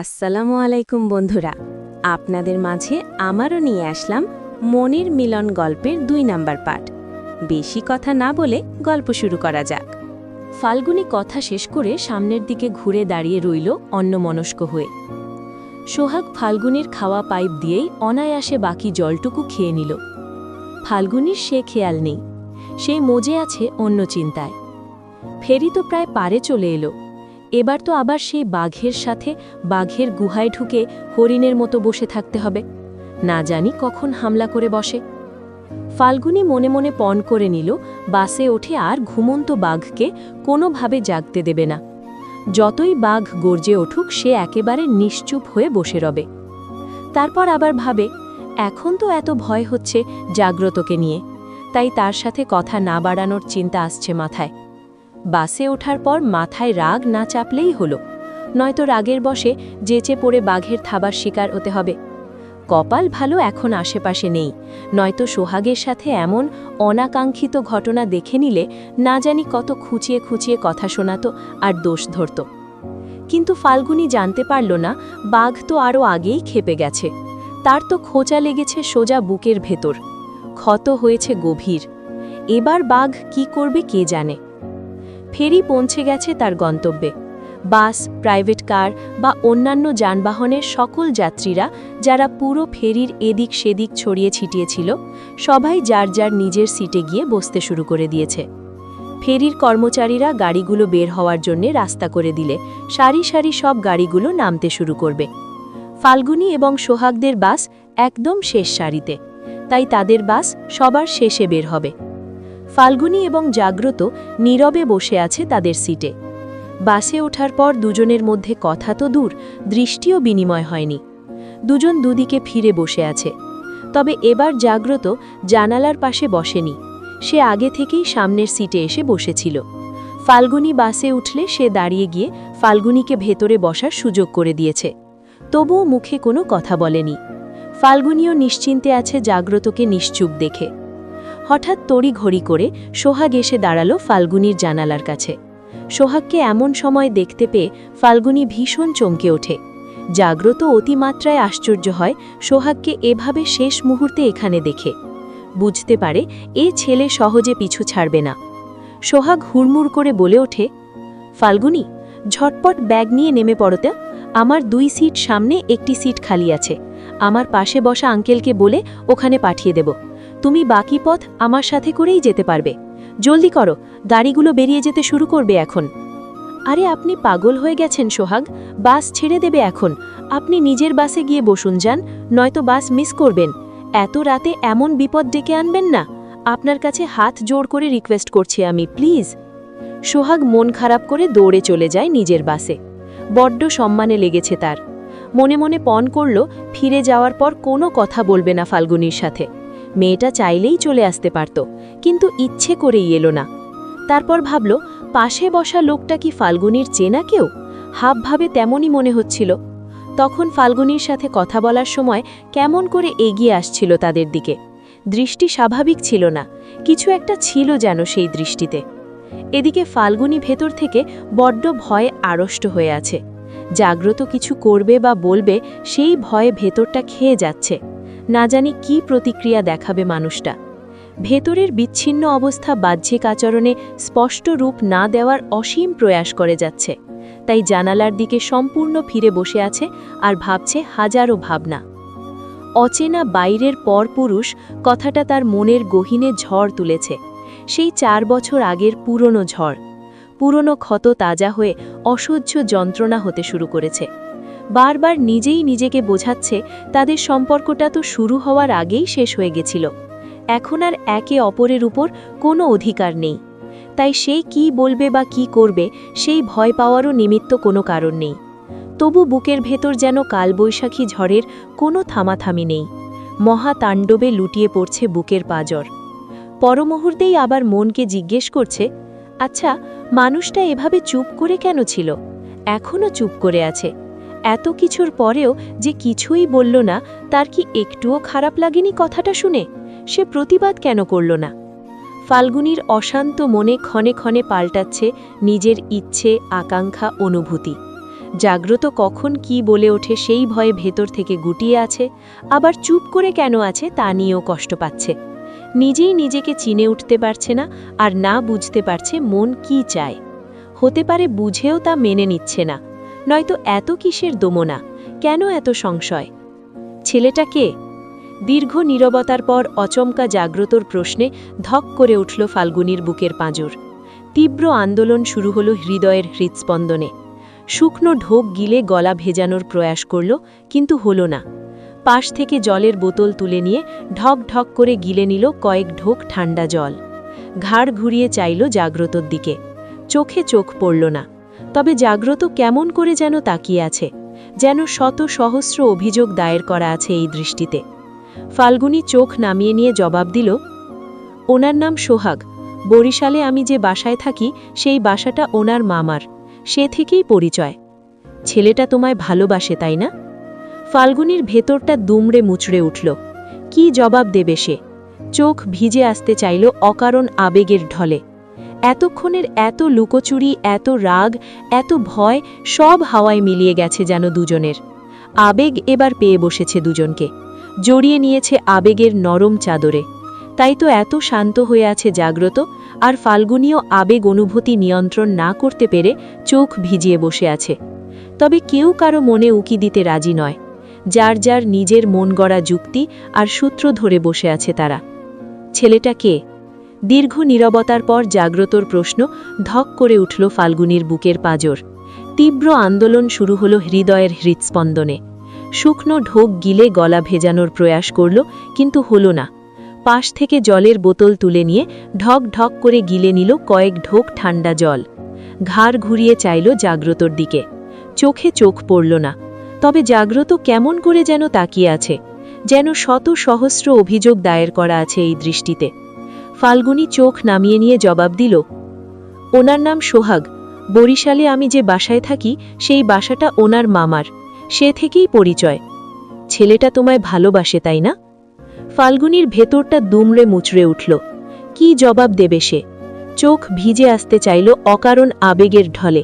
আসসালামু আলাইকুম বন্ধুরা, আপনাদের মাঝে আমারও নিয়ে আসলাম মনের মিলন গল্পের ২ নাম্বার পার্ট। বেশি কথা না বলে গল্প শুরু করা যাক। ফাল্গুনী কথা শেষ করে সামনের দিকে ঘুরে দাঁড়িয়ে রইল অন্যমনস্ক হয়ে। সোহাগ ফাল্গুনীর খাওয়া পাইপ দিয়েই অনায়াসে বাকি জলটুকু খেয়ে নিল। ফাল্গুনীর সে খেয়াল নেই, সেই মজে আছে অন্য চিন্তায়। ফেরি তো প্রায় পারে চলে এলো। এবার তো আবার সেই বাঘের সাথে বাঘের গুহায় ঢুকে হরিণের মতো বসে থাকতে হবে। না জানি কখন হামলা করে বসে। ফাল্গুনী মনে মনে পণ করে নিল বাসে ওঠে আর ঘুমন্ত বাঘকে কোনোভাবে জাগতে দেবে না। যতই বাঘ গর্জে উঠুক সে একেবারে নিশ্চুপ হয়ে বসে রবে। তারপর আবার ভাবে, এখন তো এত ভয় হচ্ছে জাগ্রতকে নিয়ে, তাই তার সাথে কথা না বাড়ানোর চিন্তা আসছে মাথায়। বাসে ওঠার পর মাথায় রাগ না চাপলেই হলো, নয়তো রাগের বশে যেচে পড়ে বাঘের থাবার শিকার হতে হবে। কপাল ভালো এখন আশেপাশে নেই, নয়তো সোহাগের সাথে এমন অনাকাঙ্ক্ষিত ঘটনা দেখে নিলে না জানি কত খুঁচিয়ে খুঁচিয়ে কথা শোনাতো আর দোষ ধরত। কিন্তু ফাল্গুনী জানতে পারল না বাঘ তো আরও আগেই খেপে গেছে। তার তো খোঁচা লেগেছে সোজা বুকের ভেতর, ক্ষত হয়েছে গভীর। এবার বাঘ কি করবে কে জানে। ফেরি পৌঁছে গেছে তার গন্তব্যে। বাস, প্রাইভেট কার বা অন্যান্য যানবাহনের সকল যাত্রীরা, যারা পুরো ফেরির এদিক সেদিক ছড়িয়ে ছিটিয়েছিল, সবাই যার যার নিজের সিটে গিয়ে বসতে শুরু করে দিয়েছে। ফেরির কর্মচারীরা গাড়িগুলো বের হওয়ার জন্য রাস্তা করে দিলে সারি সারি সব গাড়িগুলো নামতে শুরু করবে। ফাল্গুনী এবং সোহাগদের বাস একদম শেষ সারিতে, তাই তাদের বাস সবার শেষে বের হবে। ফাল্গুনী এবং জাগ্রত নীরবে বসে আছে তাদের সিটে। বাসে ওঠার পর দুজনের মধ্যে কথা তো দূর, দৃষ্টিও বিনিময় হয়নি। দুজন দুদিকে ফিরে বসে আছে। তবে এবার জাগ্রত জানালার পাশে বসেনি, সে আগে থেকেই সামনের সিটে এসে বসেছিল। ফাল্গুনী বাসে উঠলে সে দাঁড়িয়ে গিয়ে ফাল্গুনীকে ভেতরে বসার সুযোগ করে দিয়েছে। তবুও মুখে কোনো কথা বলেনি। ফাল্গুনীও নিশ্চিন্তে আছে জাগ্রতকে নিশ্চুপ দেখে। হঠাৎ তড়িঘড়ি করে সোহাগ এসে দাঁড়ালো ফাল্গুনীর জানালার কাছে। সোহাগকে এমন সময় দেখতে পেয়ে ফাল্গুনী ভীষণ চমকে ওঠে। জাগ্রত অতিমাত্রায় আশ্চর্য হয় সোহাগকে এভাবে শেষ মুহূর্তে এখানে দেখে। বুঝতে পারে এ ছেলে সহজে পিছু ছাড়বে না। সোহাগ হুড়মুড় করে বলে ওঠে, ফাল্গুনী, ঝটপট ব্যাগ নিয়ে নেমে পড়তে। আমার 2 সিট সামনে, একটি সিট খালি আছে। আমার পাশে বসা আঙ্কেলকে বলে ওখানে পাঠিয়ে দেব। তুমি বাকি পথ আমার সাথে করেই যেতে পারবে। জলদি করো, গাড়িগুলো বেরিয়ে যেতে শুরু করবে এখন। আরে আপনি পাগল হয়ে গেছেন সোহাগ, বাস ছেড়ে দেবে এখন। আপনি নিজের বাসে গিয়ে বসুন যান, নয়তো বাস মিস করবেন। এত রাতে এমন বিপদ ডেকে আনবেন না। আপনার কাছে হাত জোড় করে রিকোয়েস্ট করছি আমি, প্লিজ। সোহাগ মন খারাপ করে দৌড়ে চলে যায় নিজের বাসে। বড্ড সম্মানে লেগেছে তার। মনে মনে পণ করল ফিরে যাওয়ার পর কোনো কথা বলবে না ফাল্গুনীর সাথে। মেয়েটা চাইলেই চলে আসতে পারত, কিন্তু ইচ্ছে করেই এলো না। তারপর ভাবল, পাশে বসা লোকটা কি ফাল্গুনীর চেনা কেউ? হাবভাবে তেমনই মনে হচ্ছিল। তখন ফাল্গুনীর সাথে কথা বলার সময় কেমন করে এগিয়ে আসছিল তাদের দিকে। দৃষ্টি স্বাভাবিক ছিল না, কিছু একটা ছিল যেন সেই দৃষ্টিতে। এদিকে ফাল্গুনী ভেতর থেকে বড্ড ভয়ে আড়ষ্ট হয়ে আছে। জাগ্রত কিছু করবে বা বলবে, সেই ভয়ে ভেতরটা খেয়ে যাচ্ছে। না জানি কি প্রতিক্রিয়া দেখাবে মানুষটা। ভেতরের বিচ্ছিন্ন অবস্থা বাহ্যিক আচরণে স্পষ্ট রূপ না দেওয়ার অসীম প্রয়াস করে যাচ্ছে। তাই জানালার দিকে সম্পূর্ণ ফিরে বসে আছে আর ভাবছে হাজারো ভাবনা। অচেনা বাইরের পরপুরুষ কথাটা তার মনের গহীনে ঝড় তুলেছে। সেই 4 বছর আগের পুরনো ঝড়। পুরনো ক্ষত তাজা হয়ে অসহ্য যন্ত্রণা হতে শুরু করেছে। বারবার নিজেই নিজেকে বোঝাচ্ছে তাদের সম্পর্কটা তো শুরু হওয়ার আগেই শেষ হয়ে গেছিল। এখন আর একে অপরের উপর কোনো অধিকার নেই। তাই সে কি বলবে বা কি করবে সেই ভয় পাওয়ারও নিমিত্ত কোনো কারণ নেই। তবু বুকের ভেতর যেন কালবৈশাখী ঝড়ের কোনো থামাথামি নেই। মহাতাণ্ডবে লুটিয়ে পড়ছে বুকের পাঁজর। পরমুহূর্তেই আবার মনকে জিজ্ঞেস করছে, আচ্ছা, মানুষটা এভাবে চুপ করে কেন ছিল? এখনও চুপ করে আছে। এত কিছুর পরেও যে কিছুই বলল না, তার কি একটুও খারাপ লাগেনি কথাটা শুনে? সে প্রতিবাদ কেন করল না? ফাল্গুনীর অশান্ত মনে ক্ষণে ক্ষণে পাল্টাচ্ছে নিজের ইচ্ছে, আকাঙ্ক্ষা, অনুভূতি। জাগ্রত কখন কি বলে ওঠে সেই ভয়ে ভেতর থেকে গুটিয়ে আছে, আবার চুপ করে কেন আছে তা নিয়েও কষ্ট পাচ্ছে। নিজেই নিজেকে চিনে উঠতে পারছে না, আর না বুঝতে পারছে মন কি চায়। হতে পারে বুঝেও তা মেনে নিচ্ছে না, নয়তো এত কিসের দোমনা, কেন এত সংশয়? ছেলেটা কে? দীর্ঘ নীরবতার পর অচমকা জাগ্রতর প্রশ্নে ধক করে উঠল ফাল্গুনীর বুকের পাঁজর। তীব্র আন্দোলন শুরু হলো হৃদয়ের হৃৎস্পন্দনে। শুকনো ঢোক গিলে গলা ভেজানোর প্রয়াস করল, কিন্তু হল না। পাশ থেকে জলের বোতল তুলে নিয়ে ঢক ঢক করে গিলে নিল কয়েক ঢোক ঠান্ডা জল। ঘাড় ঘুরিয়ে চাইল জাগ্রতর দিকে। চোখে চোখ পড়ল না, তবে জাগ্রত কেমন করে যেন তাকিয়ে আছে, যেন শত সহস্র অভিযোগ দায়ের করা আছে এই দৃষ্টিতে। ফাল্গুনী চোখ নামিয়ে নিয়ে জবাব দিল, ওনার নাম সোহাগ। বরিশালে আমি যে বাসায় থাকি সেই বাসাটা ওনার মামার, সে থেকেই পরিচয়। ছেলেটা তোমায় ভালোবাসে, তাই না? ফাল্গুনীর ভেতরটা দুমড়ে মুচড়ে উঠল। কি জবাব দেবে সে? চোখ ভিজে আসতে চাইল অকারণ আবেগের ঢলে। এতক্ষণের এত লুকোচুরি, এত রাগ, এত ভয় সব হাওয়ায় মিলিয়ে গেছে যেন দুজনের। আবেগ এবার পেয়ে বসেছে দুজনকে, জড়িয়ে নিয়েছে আবেগের নরম চাদরে। তাই তো এত শান্ত হয়ে আছে জাগ্রত, আর ফাল্গুনীও আবেগ অনুভূতি নিয়ন্ত্রণ না করতে পেরে চোখ ভিজিয়ে বসে আছে। তবে কেউ কারো মনে উকি দিতে রাজি নয়। যার যার নিজের মন গড়া যুক্তি আর সূত্র ধরে বসে আছে তারা। ছেলেটা কে? দীর্ঘ নীরবতার পর জাগ্রতর প্রশ্ন ধক করে উঠল ফাল্গুনীর বুকের পাঁজর। তীব্র আন্দোলন শুরু হলো হৃদয়ের হৃৎস্পন্দনে। শুকনো ঢোক গিলে গলা ভেজানোর প্রয়াস করল, কিন্তু হল না। পাশ থেকে জলের বোতল তুলে নিয়ে ঢক ঢক করে গিলে নিল কয়েক ঢোক ঠান্ডা জল। ঘাড় ঘুরিয়ে চাইল জাগ্রতর দিকে। চোখে চোখ পড়ল না, তবে জাগ্রত কেমন করে যেন তাকিয়ে আছে, যেন শত সহস্র অভিযোগ দায়ের করা আছে এই দৃষ্টিতে। ফাল্গুনী চোখ নামিয়ে নিয়ে জবাব দিল, ওনার নাম সোহাগ। বরিশালে আমি যে বাসায় থাকি সেই বাসাটা ওনার মামার, সে থেকেই পরিচয়। ছেলেটা তোমায় ভালোবাসে, তাই না? ফাল্গুনীর ভেতরটা দুমড়ে মুচড়ে উঠল। কি জবাব দেবে সে? চোখ ভিজে আসতে চাইল অকারণ আবেগের ঢলে।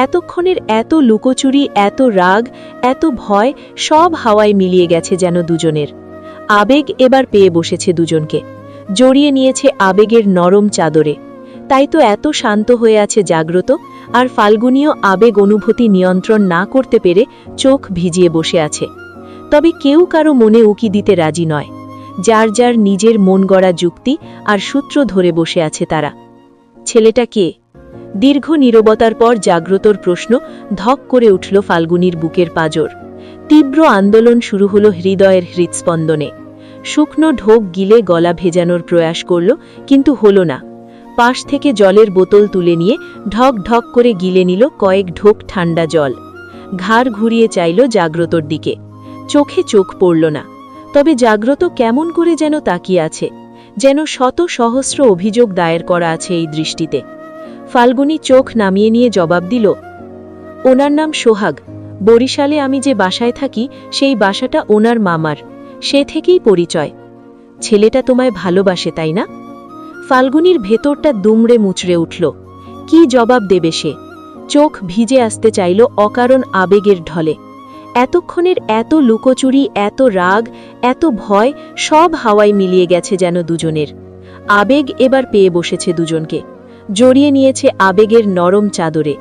এতক্ষণের এত লুকোচুরি, এত রাগ, এত ভয় সব হাওয়ায় মিলিয়ে গেছে যেন দুজনের। আবেগ এবার পেয়ে বসেছে দুজনকে, জড়িয়ে নিয়েছে আবেগের নরম চাদরে। তাই তো এত শান্ত হয়ে আছে জাগ্রত, আর ফাল্গুনীও আবেগ অনুভূতি নিয়ন্ত্রণ না করতে পেরে চোখ ভিজিয়ে বসে আছে। তবে কেউ কারো মনে উকি দিতে রাজি নয়। যার যার নিজের মন গড়া যুক্তি আর সূত্র ধরে বসে আছে তারা। ছেলেটা কে? দীর্ঘ নীরবতার পর জাগ্রতর প্রশ্ন ধক করে উঠল ফাল্গুনীর বুকের পাঁজর। তীব্র আন্দোলন শুরু হলো হৃদয়ের হৃৎস্পন্দনে। শুকনো ঢোক গিলে গলা ভেজানোর প্রয়াস করল, কিন্তু হল না। পাশ থেকে জলের বোতল তুলে নিয়ে ঢক ঢক করে গিলে নিল কয়েক ঢোক ঠান্ডা জল। ঘাড় ঘুরিয়ে চাইল জাগ্রতর দিকে। চোখে চোখ পড়ল না, তবে জাগ্রত কেমন করে যেন তাকিয়ে আছে, যেন শত সহস্র অভিযোগ দায়ের করা আছে এই দৃষ্টিতে। ফাল্গুনী চোখ নামিয়ে নিয়ে জবাব দিল, ওনার নাম সোহাগ। বরিশালে আমি যে বাসায় থাকি সেই বাসাটা ওনার মামার, সে থেকেই পরিচয়। ছেলেটা তোমায় ভালোবাসে, তাই না? ফাল্গুনীর ভেতরটা দুমড়ে মুচড়ে উঠল। কি জবাব দেবে সে? চোখ ভিজে আসতে চাইল অকারণ আবেগের ঢলে। এতক্ষণের এত লুকোচুরি, এত রাগ, এত ভয় সব হাওয়ায় মিলিয়ে গেছে যেন দুজনের। আবেগ এবার পেয়ে বসেছে দুজনকে, জড়িয়ে নিয়েছে আবেগের নরম চাদরে।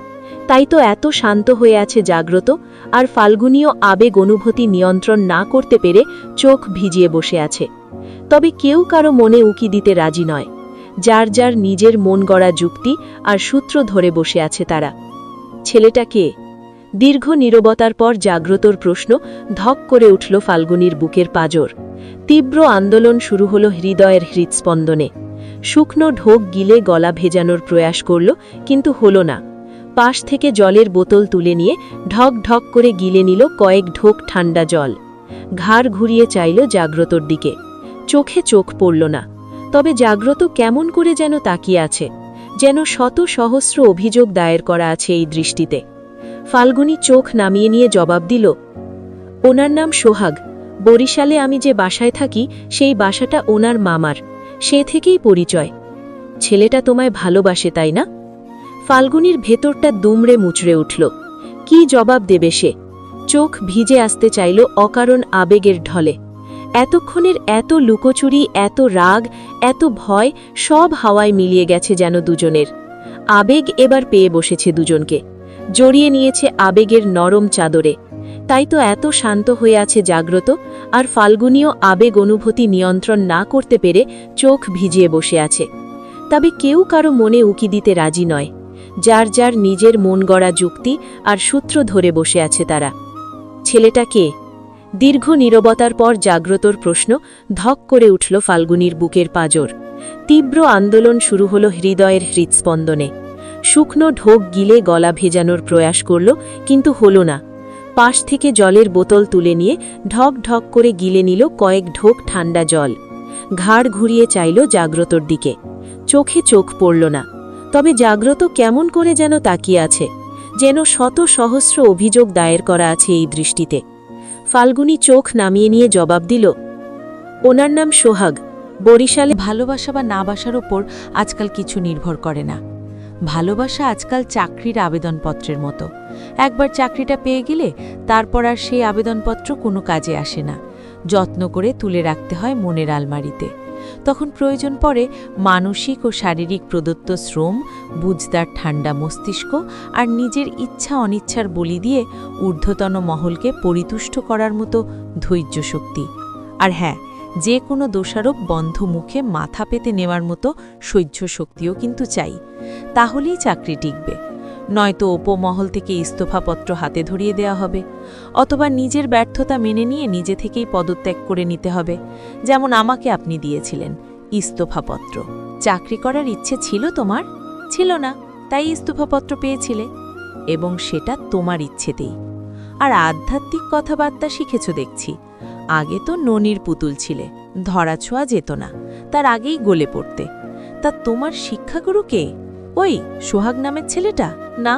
তাই তো এত শান্ত হয়ে আছে জাগ্রত, আর ফাল্গুনীও আবেগ অনুভূতি নিয়ন্ত্রণ না করতে পেরে চোখ ভিজিয়ে বসে আছে। তবে কেউ কারো মনে উকি দিতে রাজি নয়। যার যার নিজের মন গড়া যুক্তি আর সূত্র ধরে বসে আছে তারা। ছেলেটা কে? দীর্ঘ নীরবতার পর জাগ্রতর প্রশ্ন ধক করে উঠল ফাল্গুনীর বুকের পাঁজর। তীব্র আন্দোলন শুরু হলো হৃদয়ের হৃৎস্পন্দনে। শুকনো ঢোক গিলে গলা ভেজানোর প্রয়াস করল, কিন্তু হল না। পাশ থেকে জলের বোতল তুলে নিয়ে ঢক ঢক করে গিলে নিল কয়েক ঢোক ঠান্ডা জল। ঘাড় ঘুরিয়ে চাইল জাগ্রতর দিকে। চোখে চোখ পড়ল না, তবে জাগ্রত কেমন করে যেন তাকিয়ে আছে, যেন শত সহস্র অভিযোগ দায়ের করা আছে এই দৃষ্টিতে। ফাল্গুনী চোখ নামিয়ে নিয়ে জবাব দিল, ওনার নাম সোহাগ। বরিশালে আমি যে বাসায় থাকি সেই বাসাটা ওনার মামার, সে থেকেই পরিচয়। ছেলেটা তোমায় ভালোবাসে, তাই না? ফাল্গুনীর ভেতরটা দুমড়ে মুচড়ে উঠল। কি জবাব দেবে সে? চোখ ভিজে আসতে চাইল অকারণ আবেগের ঢলে। এতক্ষণের এত লুকোচুরি, এত রাগ, এত ভয় সব হাওয়ায় মিলিয়ে গেছে যেন দুজনের। আবেগ এবার পেয়ে বসেছে দুজনকে, জড়িয়ে নিয়েছে আবেগের নরম চাদরে। তাই তো এত শান্ত হয়ে আছে জাগ্রত, আর ফাল্গুনীও আবেগ অনুভূতি নিয়ন্ত্রণ না করতে পেরে চোখ ভিজিয়ে বসে আছে। তবে কেউ কারো মনে উকি দিতে রাজি নয়। যার যার নিজের মন গড়া যুক্তি আর সূত্র ধরে বসে আছে তারা। ছেলেটা কে? দীর্ঘ নীরবতার পর জাগ্রতর প্রশ্ন ধক করে উঠল ফাল্গুনীর বুকের পাঁজর। তীব্র আন্দোলন শুরু হলো হৃদয়ের হৃৎস্পন্দনে। শুকনো ঢোক গিলে গলা ভেজানোর প্রয়াস করল, কিন্তু হল না। পাশ থেকে জলের বোতল তুলে নিয়ে ঢক ঢক করে গিলে নিল কয়েক ঢোক ঠান্ডা জল। ঘাড় ঘুরিয়ে চাইল জাগ্রতর দিকে। চোখে চোখ পড়ল না, তবে জাগ্রত কেমন করে যেন তাকিয়ে আছে, যেন শত সহস্র অভিযোগ দায়ের করা আছে এই দৃষ্টিতে। ফাল্গুনী চোখ নামিয়ে নিয়ে জবাব দিল, ওনার নাম সোহাগ, বরিশালে। ভালোবাসা বা না বাসার ওপর আজকাল কিছু নির্ভর করে না। ভালোবাসা আজকাল চাকরির আবেদনপত্রের মতো। একবার চাকরিটা পেয়ে গেলে তারপর আর সেই আবেদনপত্র কোনো কাজে আসে না। যত্ন করে তুলে রাখতে হয় মনের আলমারিতে। তখন প্রয়োজন পড়ে মানসিক ও শারীরিক প্রদত্ত শ্রম, বুঝদার ঠান্ডা মস্তিষ্ক আর নিজের ইচ্ছা অনিচ্ছার বলি দিয়ে ঊর্ধ্বতন মহলকে পরিতুষ্ট করার মতো ধৈর্য শক্তি। আর হ্যাঁ, যে কোনো দোষারোপ বন্ধ মুখে মাথা পেতে নেওয়ার মতো সহ্য শক্তিও কিন্তু চাই। তাহলেই চাকরি টিকবে। নয়তো উপমহল থেকে ইস্তফাপত্র হাতে ধরিয়ে দেওয়া হবে, অথবা নিজের ব্যর্থতা মেনে নিয়ে নিজে থেকেই পদত্যাগ করে নিতে হবে, যেমন আমাকে আপনি দিয়েছিলেন ইস্তফাপত্র। চাকরি করার ইচ্ছে ছিল তোমার? ছিল না, তাই ইস্তফাপত্র পেয়েছিলে, এবং সেটা তোমার ইচ্ছেতেই। আর আধ্যাত্মিক কথাবার্তা শিখেছ দেখছি। আগে তো ননির পুতুল ছিলে, ধরাছোঁয়া যেত না, তার আগেই গলে পড়তে। তা তোমার শিক্ষাগুরু কে? ওই সোহাগ নামের ছেলেটা? না,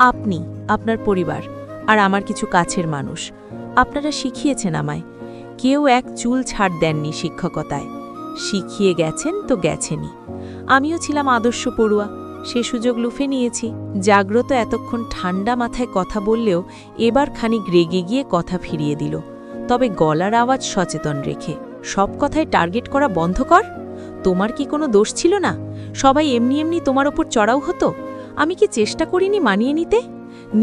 আপনি, আপনার পরিবার আর আমার কিছু কাছের মানুষ। আপনারা শিখিয়েছেন আমায়। কেউ এক চুল ছাড় দেননি শিক্ষকতায়। শিখিয়ে গেছেন তো গেছেনই। আমিও ছিলাম আদর্শ পড়ুয়া, সে সুযোগ লুফে নিয়েছি। জাগ্রত এতক্ষণ ঠান্ডা মাথায় কথা বললেও এবার খানিক রেগে গিয়ে কথা ফিরিয়ে দিল, তবে গলার আওয়াজ সচেতন রেখে। সব কথায় টার্গেট করা বন্ধ কর। তোমার কি কোনো দোষ ছিল না? সবাই এমনি এমনি তোমার ওপর চড়াও হতো। আমি কি চেষ্টা করিনি মানিয়ে নিতে?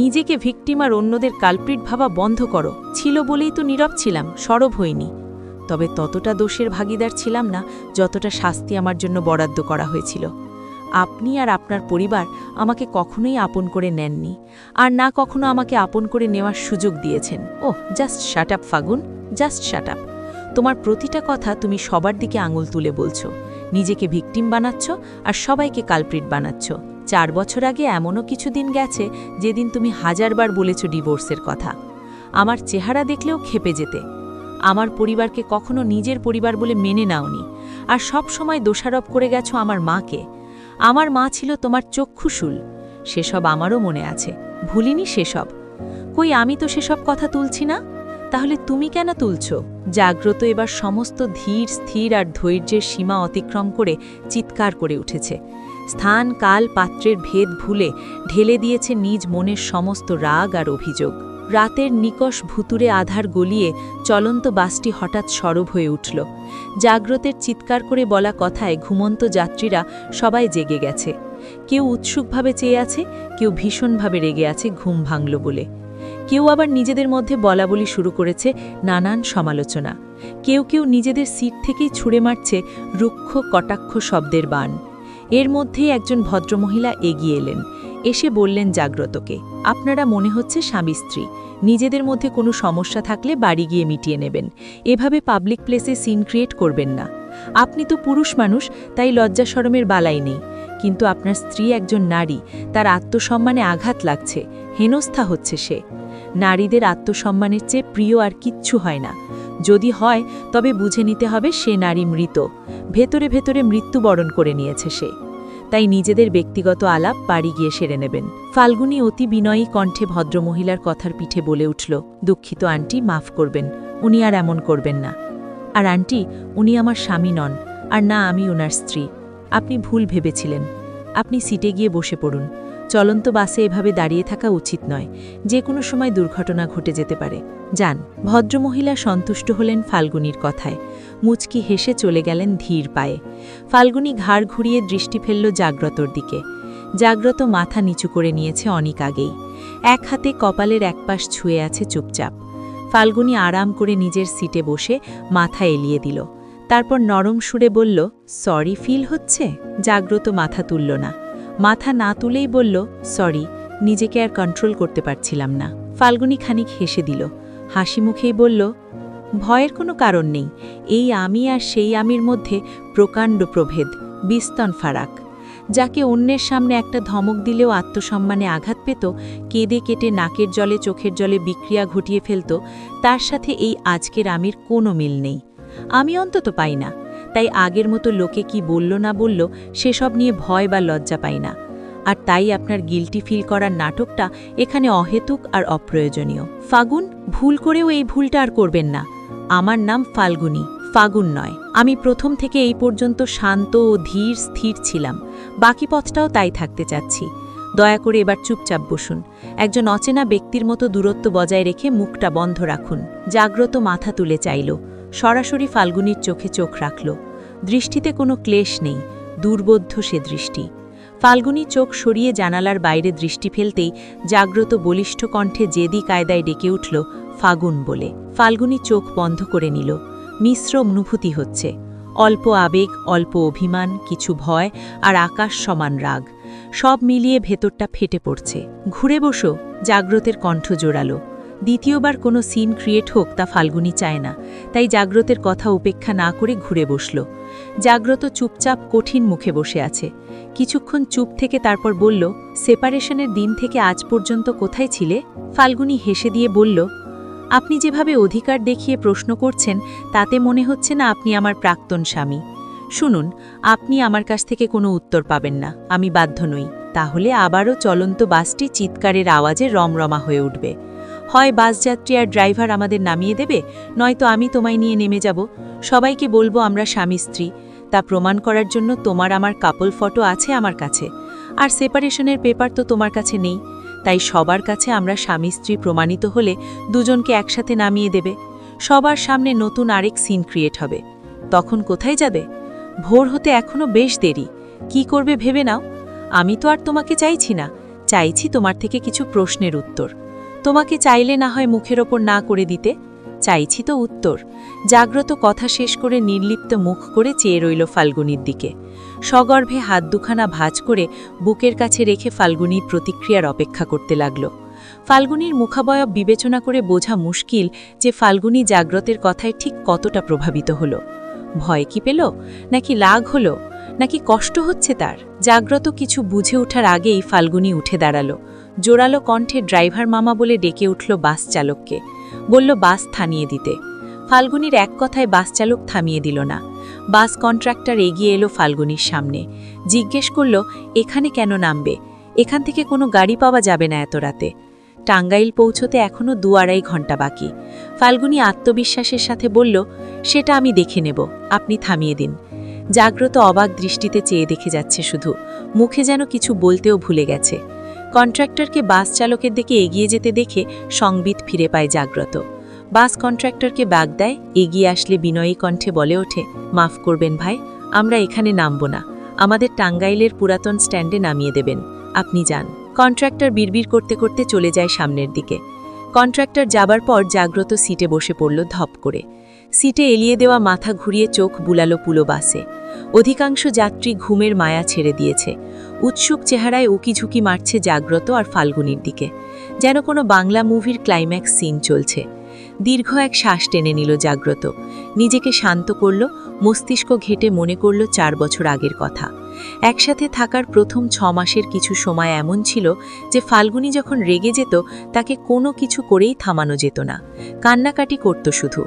নিজেকে ভিকটিম আর অন্যদের কালপ্রিট ভাবা বন্ধ করো। ছিল বলেই তো নীরব ছিলাম, সরব হইনি। তবে ততটা দোষের ভাগিদার ছিলাম না যতটা শাস্তি আমার জন্য বরাদ্দ করা হয়েছিল। আপনি আর আপনার পরিবার আমাকে কখনোই আপন করে নেননি, আর না কখনো আমাকে আপন করে নেওয়ার সুযোগ দিয়েছেন। ওহ, জাস্ট শাট আপ ফাগুন, জাস্ট শাট আপ। তোমার প্রতিটা কথা তুমি সবার দিকে আঙুল তুলে বলছো, নিজেকে ভিকটিম বানাচ্ছ আর সবাইকে কালপ্রিট বানাচ্ছ। 4 বছর আগে এমনও কিছু দিন গেছে যেদিন তুমি 1000 বার বলেছ ডিভোর্সের কথা। আমার চেহারা দেখলেও ক্ষেপে যেতে। আমার পরিবারকে কখনো নিজের পরিবার বলে মেনে নাওনি, আর সব সময় দোষারোপ করে গেছো আমার মাকে। আমার মা ছিল তোমার চক্ষুশূল, সেসব আমারও মনে আছে, ভুলিনি সেসব। কই, আমি তো সেসব কথা তুলছি না, তাহলে তুমি কেন তুলছ? জাগ্রত এবার সমস্ত ধীর স্থির আর ধৈর্যের সীমা অতিক্রম করে চিৎকার করে উঠেছে। স্থান কাল পাত্রের ভেদ ভুলে ঢেলে দিয়েছে নিজ মনের সমস্ত রাগ আর অভিযোগ। রাতের নিকষ ভুতুরে আধার গলিয়ে চলন্ত বাসটি হঠাৎ সরব হয়ে উঠল। জাগ্রতের চিৎকার করে বলা কথায় ঘুমন্ত যাত্রীরা সবাই জেগে গেছে। কেউ উৎসুকভাবে চেয়ে আছে, কেউ ভীষণভাবে রেগে আছে ঘুম ভাঙল বলে। কেউ আবার নিজেদের মধ্যে বলাবলি শুরু করেছে নানান সমালোচনা। কেউ কেউ নিজেদের সিট থেকেই ছুঁড়ে মারছে রুক্ষ কটাক্ষ শব্দের বাণ। এর মধ্যেই একজন ভদ্রমহিলা এগিয়ে এলেন, এসে বললেন জাগ্রতকে, আপনারা মনে হচ্ছে স্বামী স্ত্রী, নিজেদের মধ্যে কোনো সমস্যা থাকলে বাড়ি গিয়ে মিটিয়ে নেবেন, এভাবে পাবলিক প্লেসে সিন ক্রিয়েট করবেন না। আপনি তো পুরুষ মানুষ, তাই লজ্জা শরমের বালাই নেই, কিন্তু আপনার স্ত্রী একজন নারী, তার আত্মসম্মানে আঘাত লাগছে, হেনস্থা হচ্ছে সে। নারীদের আত্মসম্মানের চেয়ে প্রিয় আর কিচ্ছু হয় না। যদি হয় তবে বুঝে নিতে হবে সে নারী মৃত, ভেতরে ভেতরে মৃত্যুবরণ করে নিয়েছে সে। তাই নিজেদের ব্যক্তিগত আলাপ বাড়ি গিয়ে সেরে নেবেন। ফাল্গুনী অতি বিনয়ী কণ্ঠে ভদ্রমহিলার কথার পিঠে বলে উঠল, দুঃখিত আন্টি, মাফ করবেন, উনি আর এমন করবেন না। আর আন্টি, উনি আমার স্বামী নন, আর না আমি ওনার স্ত্রী। আপনি ভুল ভেবেছিলেন। আপনি সিটে গিয়ে বসে পড়ুন। চলন্ত বাসে এভাবে দাঁড়িয়ে থাকা উচিত নয়, যে কোনো সময় দুর্ঘটনা ঘটে যেতে পারে। যান। ভদ্রমহিলা সন্তুষ্ট হলেন ফাল্গুনির কথায়, মুচকি হেসে চলে গেলেন ধীর পায়ে। ফাল্গুনি ঘাড় ঘুরিয়ে দৃষ্টি ফেলল জাগ্রতর দিকে। জাগ্রত মাথা নিচু করে নিয়েছে অনেক আগেই, এক হাতে কপালের একপাশ ছুঁয়ে আছে চুপচাপ। ফাল্গুনি আরাম করে নিজের সিটে বসে মাথা এলিয়ে দিল, তারপর নরম সুরে বলল, সরি ফিল হচ্ছে? জাগ্রত মাথা তুলল না। মাথা না তুলেই বলল, সরি, নিজেকে আর কন্ট্রোল করতে পারছিলাম না। ফাল্গুনি খানিক হেসে দিল, হাসি মুখেই বলল, ভয়ের কোনো কারণ নেই। এই আমি আর সেই আমির মধ্যে প্রকাণ্ড প্রভেদ, বিস্তন ফারাক। যাকে অন্যের সামনে একটা ধমক দিলেও আত্মসম্মানে আঘাত পেত, কেঁদে কেটে নাকের জলে চোখের জলে বিক্রিয়া ঘটিয়ে ফেলত, তার সাথে এই আজকের আমির কোনো মিল নেই। আমি অন্তত পাই না, তাই আগের মতো লোকে কি বলল না বলল সেসব নিয়ে ভয় বা লজ্জা পাই না। আর তাই আপনার গিল্টি ফিল করার নাটকটা এখানে অহেতুক আর অপ্রয়োজনীয়। ফাগুন, ভুল করেও এই ভুলটা আর করবেন না। আমার নাম ফাল্গুনি, ফাগুন নয়। আমি প্রথম থেকে এই পর্যন্ত শান্ত ও ধীর স্থির ছিলাম, বাকি পথটাও তাই থাকতে চাচ্ছি। দয়া করে এবার চুপচাপ বসুন। একজন অচেনা ব্যক্তির মতো দূরত্ব বজায় রেখে মুখটা বন্ধ রাখুন। জাগ্রত মাথা তুলে চাইল, সরাসরি ফাল্গুনির চোখে চোখ রাখল। দৃষ্টিতে কোনো ক্লেশ নেই, দুর্বোধ্য সে দৃষ্টি। ফাল্গুনি চোখ সরিয়ে জানালার বাইরে দৃষ্টি ফেলতেই জাগ্রত বলিষ্ঠ কণ্ঠে জেদি কায়দায় ডেকে উঠল, ফাগুন বলে। ফাল্গুনি চোখ বন্ধ করে নিল। মিশ্র অনুভূতি হচ্ছে, অল্প আবেগ, অল্প অভিমান, কিছু ভয় আর আকাশ সমান রাগ, সব মিলিয়ে ভেতরটা ফেটে পড়ছে। ঘুরে বসো, জাগ্রতের কণ্ঠ জোরালো। দ্বিতীয়বার কোনো সিন ক্রিয়েট হোক তা ফাল্গুনি চায় না, তাই জাগ্রতের কথা উপেক্ষা না করে ঘুরে বসল। জাগ্রত চুপচাপ কঠিন মুখে বসে আছে। কিছুক্ষণ চুপ থেকে তারপর বলল, সেপারেশনের দিন থেকে আজ পর্যন্ত কোথায় ছিলে? ফাল্গুনি হেসে দিয়ে বলল, আপনি যেভাবে অধিকার দেখিয়ে প্রশ্ন করছেন তাতে মনে হচ্ছে না আপনি আমার প্রাক্তন স্বামী। শুনুন, আপনি আমার কাছ থেকে কোনো উত্তর পাবেন না, আমি বাধ্য নই। তাহলে আবারও চলন্ত বাসটি চিৎকারের আওয়াজে রমরমা হয়ে উঠবে। হয় বাসযাত্রী আর ড্রাইভার আমাদের নামিয়ে দেবে, নয়তো আমি তোমায় নিয়ে নেমে যাব। সবাইকে বলবো আমরা স্বামী স্ত্রী। তা প্রমাণ করার জন্য তোমার আমার কাপল ফটো আছে আমার কাছে, আর সেপারেশনের পেপার তো তোমার কাছে নেই। তাই সবার কাছে আমরা স্বামী স্ত্রী প্রমাণিত হলে দুজনকে একসাথে নামিয়ে দেবে। সবার সামনে নতুন আরেক সিন ক্রিয়েট হবে। তখন কোথায় যাবে? ভোর হতে এখনো বেশ দেরি। কি করবে ভেবে নাও। আমি তো আর তোমাকে চাইছি না, চাইছি তোমার থেকে কিছু প্রশ্নের উত্তর। তোমাকে চাইলে না হয় মুখের ওপর না করে দিতে, চাইছি তো উত্তর। জাগ্রত কথা শেষ করে নির্লিপ্ত মুখ করে চেয়ে রইল ফাল্গুনির দিকে। সগর্ভে হাত দুখানা ভাঁজ করে বুকের কাছে রেখে ফাল্গুনির প্রতিক্রিয়ার অপেক্ষা করতে লাগল। ফাল্গুনির মুখাবয়ব বিবেচনা করে বোঝা মুশকিল যে ফাল্গুনি জাগ্রতের কথায় ঠিক কতটা প্রভাবিত হল। ভয় কি পেল, নাকি রাগ হলো, নাকি কষ্ট হচ্ছে তার? জাগ্রত কিছু বুঝে ওঠার আগেই ফাল্গুনি উঠে দাঁড়ালো। জোরালো কণ্ঠে ড্রাইভার মামা বলে ডেকে উঠল বাস চালককে। বলল বাস থামিয়ে দিতে। ফাল্গুনির এক কথায় বাস চালক থামিয়ে দিল না। বাস কন্ট্রাক্টর এগিয়ে এলো ফাল্গুনির সামনে। জিজ্ঞেস করল, এখানে কেন নামবে? এখান থেকে কোনো গাড়ি পাওয়া যাবে না এত রাতে। টাঙ্গাইল পৌঁছতে এখনও 2-2.5 ঘন্টা বাকি। ফাল্গুনি আত্মবিশ্বাসের সাথে বলল, সেটা আমি দেখে নেব, আপনি থামিয়ে দিন। জাগ্রত অবাক দৃষ্টিতে চেয়ে দেখে যাচ্ছে শুধু, মুখে যেন কিছু বলতেও ভুলে গেছে। কন্ট্রাক্টরকে বাস চালকের দিকে এগিয়ে যেতে দেখে সংবিত ফিরে পায় জাগ্রত। বাস কন্ট্রাক্টরকে বাগ দেয়, এগিয়ে আসলে বিনয়ী কণ্ঠে বলে ওঠে, মাফ করবেন ভাই, আমরা এখানে নামব না, আমাদের টাঙ্গাইলের পুরাতন স্ট্যান্ডে নামিয়ে দেবেন, আপনি যান। কন্ট্রাক্টর বিড়বিড় করতে করতে চলে যায় সামনের দিকে। কন্ট্রাক্টর যাবার পর জাগ্রত সিটে বসে পড়ল ধপ করে। সিটে এলিয়ে দেওয়া মাথা ঘুরিয়ে চোখ বুলালো পুলো বাসে। অধিকাংশ যাত্রী ঘুমের মায়া ছেড়ে দিয়েছে। উৎসুক চেহারায় উকিঝুঁকি মারছে জাগ্রত আর ফাল্গুনির দিকে, যেন কোনো বাংলা মুভির ক্লাইম্যাক্স সিন চলছে। দীর্ঘ এক শ্বাস টেনে নিল জাগ্রত, নিজেকে শান্ত করল, মস্তিষ্ক ঘেটে মনে করল 4 বছর আগের কথা। একসাথে থাকার প্রথম 6 মাসের কিছু সময় এমন ছিল যে ফাল্গুনি যখন রেগে যেত তাকে কোনো কিছু করেই থামানো যেত না। কান্নাকাটি করত শুধু,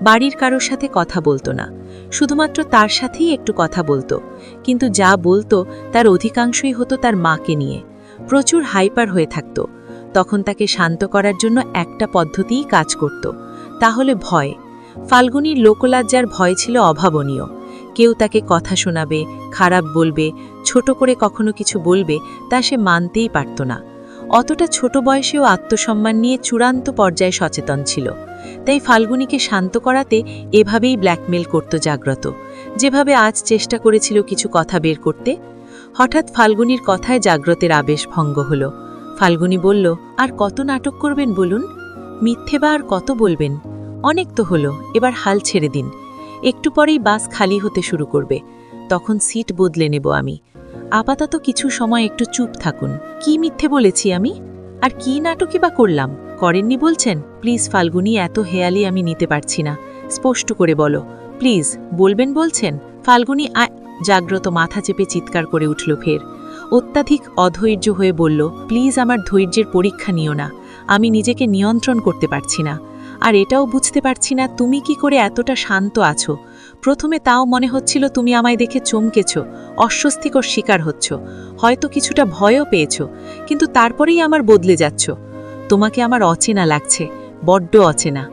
বাড়ির কারোর সাথে কথা বলতো না, শুধুমাত্র তার সাথেই একটু কথা বলতো, কিন্তু যা বলতো তার অধিকাংশই হতো তার মাকে নিয়ে। প্রচুর হাইপার হয়ে থাকত। তখন তাকে শান্ত করার জন্য একটা পদ্ধতিই কাজ করত, তাহলে ভয়। ফাল্গুনির লোকলজ্জার ভয় ছিল অভাবনীয়, কেউ তাকে কথা শোনাবে, খারাপ বলবে, ছোট করে কখনো কিছু বলবে, তা সে মানতেই পারত না। অতটা ছোট বয়সেও আত্মসম্মান নিয়ে চূড়ান্ত পর্যায়ে সচেতন ছিল। তাই ফাল্গুনীকে শান্ত করাতে এভাবেই ব্ল্যাকমেল করত জাগ্রত, যেভাবে আজ চেষ্টা করেছিল কিছু কথা বের করতে। হঠাৎ ফাল্গুনীর কথায় জাগ্রতের আবেশ ভঙ্গ হল। ফাল্গুনী বলল, আর কত নাটক করবেন বলুন? মিথ্যে বা আর কত বলবেন? অনেক তো হলো, এবার হাল ছেড়ে দিন। একটু পরেই বাস খালি হতে শুরু করবে, তখন সিট বদলে নেব আমি। আপাতত কিছু সময় একটু চুপ থাকুন। কি মিথ্যে বলেছি আমি? আর কি নাটকই বা করলাম? করেননি বলছেন? প্লিজ ফাল্গুনী, এত হেয়ালি আমি নিতে পারছি না, স্পষ্ট করে বলো প্লিজ। বলবেন বলছেন? ফাল্গুনী জাগ্রত মাথা চেপে চিৎকার করে উঠল ফের। অত্যাধিক অধৈর্য হয়ে বলল, প্লিজ আমার ধৈর্যের পরীক্ষা নিও না, আমি নিজেকে নিয়ন্ত্রণ করতে পারছি না। আর এটাও বুঝতে পারছি না তুমি কি করে এতটা শান্ত আছো। প্রথমে তাও মনে হচ্ছিল তুমি আমায় দেখে চমকেছ, অস্বস্তিকর শিকার হচ্ছ, হয়তো কিছুটা ভয়ও পেয়েছ, কিন্তু তারপরেই আমার বদলে যাচ্ছ। তোমাকে আমার অচেনা লাগছে, বড্ড অচেনা।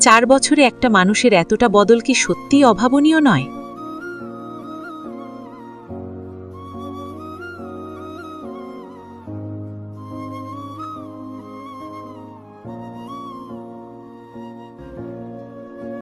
4 বছরে একটা মানুষের এতটা বদল কি সত্যিই অভাবনীয় নয়?